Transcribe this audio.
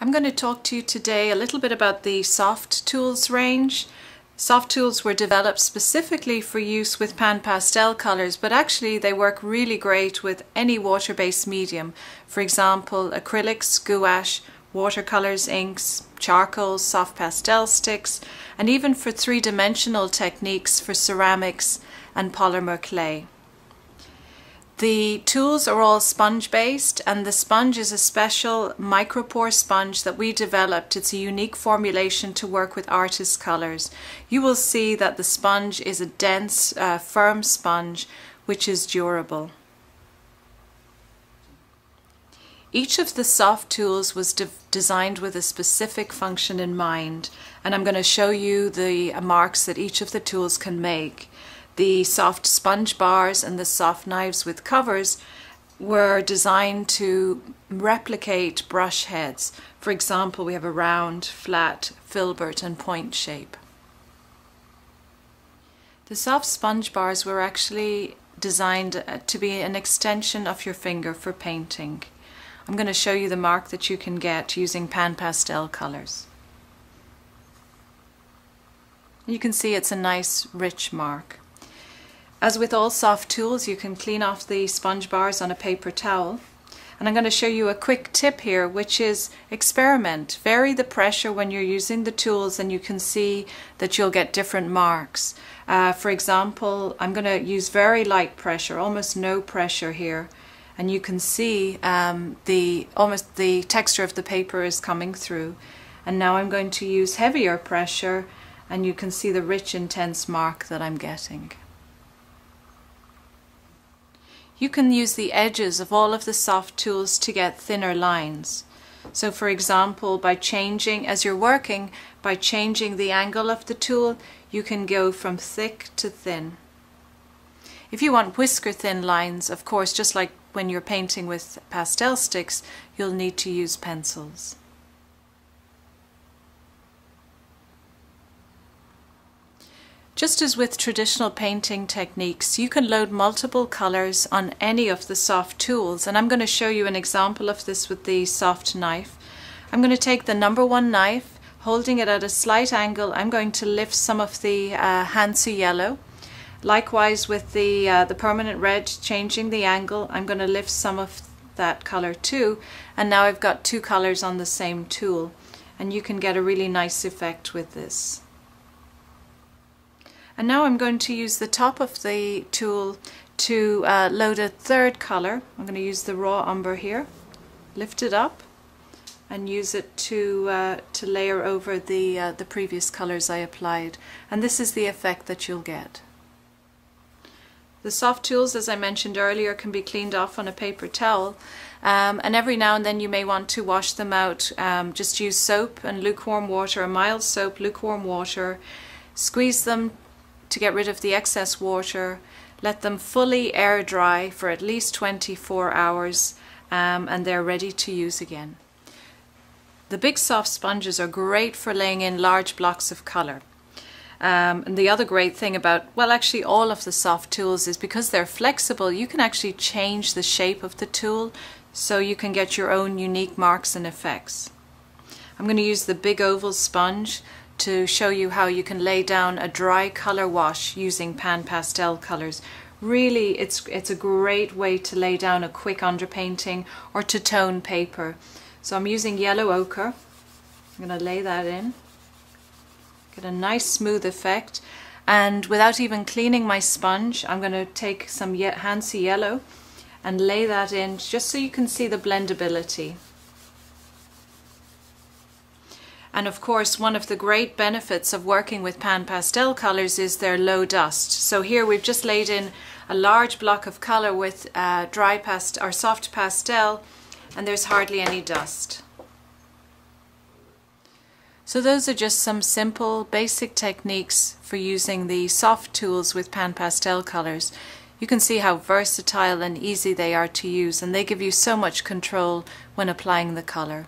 I'm going to talk to you today a little bit about the Sofft Tools range. Sofft Tools were developed specifically for use with pan pastel colors, but actually they work really great with any water-based medium. For example, acrylics, gouache, watercolors, inks, charcoals, soft pastel sticks, and even for three-dimensional techniques for ceramics and polymer clay. The tools are all sponge-based, and the sponge is a special micropore sponge that we developed. It's a unique formulation to work with artist colors. You will see that the sponge is a dense, firm sponge which is durable. Each of the Sofft Tools was designed with a specific function in mind, and I'm going to show you the marks that each of the tools can make. The soft sponge bars and the soft knives with covers were designed to replicate brush heads. For example, we have a round, flat, filbert and point shape. The soft sponge bars were actually designed to be an extension of your finger for painting. I'm going to show you the mark that you can get using pan pastel colors. You can see it's a nice rich mark. As with all Sofft Tools, you can clean off the sponge bars on a paper towel. And I'm going to show you a quick tip here, which is experiment. Vary the pressure when you're using the tools and you can see that you'll get different marks. For example, I'm going to use very light pressure, almost no pressure here. And you can see almost the texture of the paper is coming through. And now I'm going to use heavier pressure and you can see the rich, intense mark that I'm getting. You can use the edges of all of the Sofft Tools to get thinner lines. So for example, by changing, as you're working, by changing the angle of the tool, you can go from thick to thin. If you want whisker thin lines, of course, just like when you're painting with pastel sticks, you'll need to use pencils. Just as with traditional painting techniques, you can load multiple colors on any of the Sofft Tools, and I'm going to show you an example of this with the soft knife. I'm going to take the number 1 knife, holding it at a slight angle. I'm going to lift some of the Hansa yellow. Likewise with the permanent red, changing the angle, I'm going to lift some of that color too, and now I've got 2 colors on the same tool, and you can get a really nice effect with this. And now I'm going to use the top of the tool to load a 3rd color. I'm going to use the raw umber here, lift it up and use it to layer over the previous colors I applied. And this is the effect that you'll get. The Sofft Tools, as I mentioned earlier, can be cleaned off on a paper towel, and every now and then you may want to wash them out. Just use soap and lukewarm water, a mild soap, lukewarm water, squeeze them to get rid of the excess water, let them fully air dry for at least 24 hours, and they're ready to use again. The big soft sponges are great for laying in large blocks of color. And the other great thing about, well, actually all of the Sofft Tools is because they're flexible, you can actually change the shape of the tool so you can get your own unique marks and effects. I'm going to use the big oval sponge to show you how you can lay down a dry color wash using pan pastel colors. Really, it's a great way to lay down a quick underpainting or to tone paper. So I'm using yellow ochre. I'm going to lay that in. Get a nice smooth effect, and without even cleaning my sponge, I'm going to take some Hansa yellow and lay that in just so you can see the blendability. And of course, one of the great benefits of working with pan pastel colors is their low dust. So here we've just laid in a large block of color with soft pastel, and there's hardly any dust. So those are just some simple basic techniques for using the Sofft Tools with pan pastel colors. You can see how versatile and easy they are to use, and they give you so much control when applying the color.